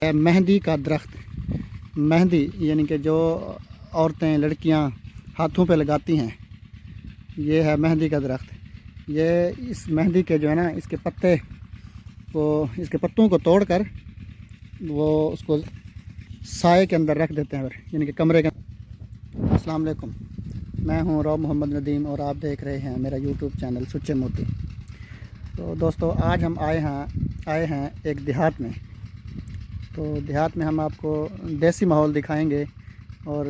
मेहंदी का दरख्त। मेहंदी यानी कि जो औरतें लड़कियां हाथों पे लगाती हैं, ये है मेहंदी का दरख्त। ये इस मेहंदी के जो है ना, इसके पत्ते को, इसके पत्तों को तोड़कर वो उसको साए के अंदर रख देते हैं, यानी कि कमरे के। अस्सलाम वालेकुम, मैं हूं रॉब मोहम्मद नदीम और आप देख रहे हैं मेरा यूट्यूब चैनल सुच्चे मोती। तो दोस्तों, आज हम आए हैं एक देहात में। तो देहात में हम आपको देसी माहौल दिखाएंगे और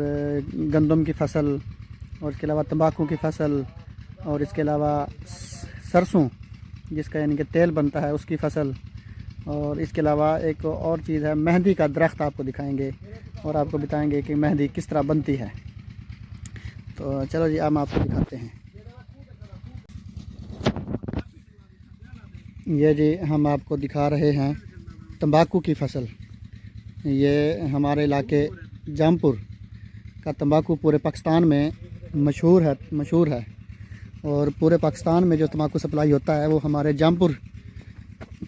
गंदम की फसल और इसके अलावा तंबाकू की फसल और इसके अलावा सरसों जिसका यानी कि तेल बनता है उसकी फसल, और इसके अलावा एक और चीज़ है मेहंदी का दरख्त आपको दिखाएंगे और आपको बताएंगे कि मेहंदी किस तरह बनती है। तो चलो जी, हम आपको दिखाते हैं। ये जी हम आपको दिखा रहे हैं तंबाकू की फसल। ये हमारे इलाके जामपुर का तंबाकू पूरे पाकिस्तान में मशहूर है और पूरे पाकिस्तान में जो तंबाकू सप्लाई होता है वो हमारे जामपुर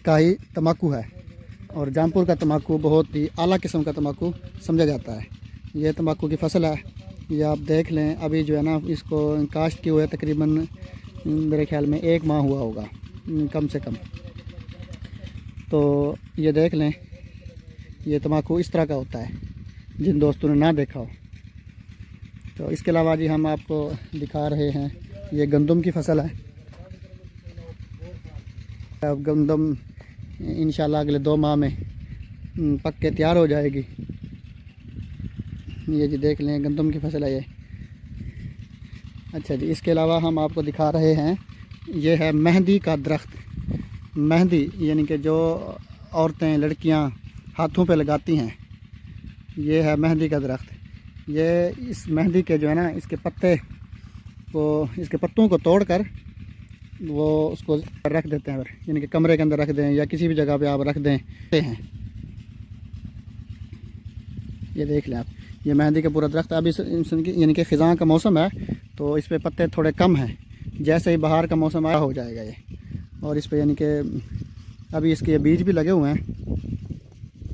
का ही तंबाकू है। और जामपुर का तंबाकू बहुत ही आला किस्म का तंबाकू समझा जाता है। ये तंबाकू की फसल है, ये आप देख लें। अभी जो है ना, इसको काश्त किए हुए तकरीबन मेरे ख्याल में 1 माह हुआ होगा कम से कम। तो ये देख लें, ये तंबाकू इस तरह का होता है जिन दोस्तों ने ना देखा हो। तो इसके अलावा जी हम आपको दिखा रहे हैं, ये गंदम की फसल है। अब गंदम इंशाल्लाह अगले 2 माह में पक के तैयार हो जाएगी। ये जी देख लें, गंदम की फसल है ये। अच्छा जी, इसके अलावा हम आपको दिखा रहे हैं, ये है मेहंदी का दरख्त। मेहंदी यानी कि जो औरतें लड़कियां हाथों पे लगाती हैं, ये है मेहंदी का दरख्त। ये इस मेहंदी के जो है ना, इसके पत्ते को, इसके पत्तों को तोड़कर वो उसको रख देते हैं, यानी कि कमरे के अंदर रख दें या किसी भी जगह पे आप रख दें हैं। ये देख लें आप, ये मेहंदी का पूरा दरख्त। अभी यानी कि ख़िज़ां का मौसम है तो इस पे पत्ते थोड़े कम हैं। जैसे ही बाहर का मौसम आया हो जाएगा ये, और इस पे यानी कि अभी इसके बीज भी लगे हुए हैं।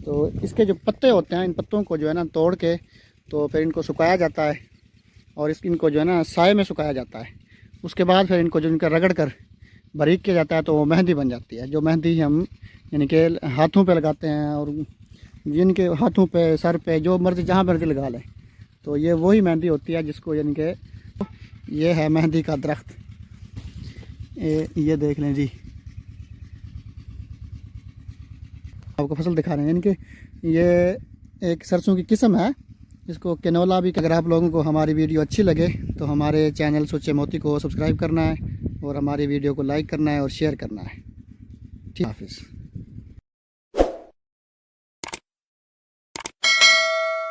तो इसके जो पत्ते होते हैं, इन पत्तों को जो है ना तोड़ के तो फिर इनको सुखाया जाता है और इनको जो है ना साए में सुखाया जाता है। उसके बाद फिर इनको जो इनका रगड़ कर बारीक किया जाता है तो वो मेहंदी बन जाती है। जो मेहंदी हम यानी कि हाथों पे लगाते हैं, और जिनके हाथों पे, सर पे, जो मर्जी जहाँ मर्जी लगा लें, तो ये वही मेहंदी होती है जिसको यानी कि ये है मेहंदी का दरख्त। ये देख लें जी, आपको फसल दिखा रहे हैं। यानी कि ये एक सरसों की किस्म है, इसको केनोला भी। अगर आप लोगों को हमारी वीडियो अच्छी लगे तो हमारे चैनल सुच्चे मोती को सब्सक्राइब करना है और हमारी वीडियो को लाइक करना है और शेयर करना है। ठीक, हाफिज़।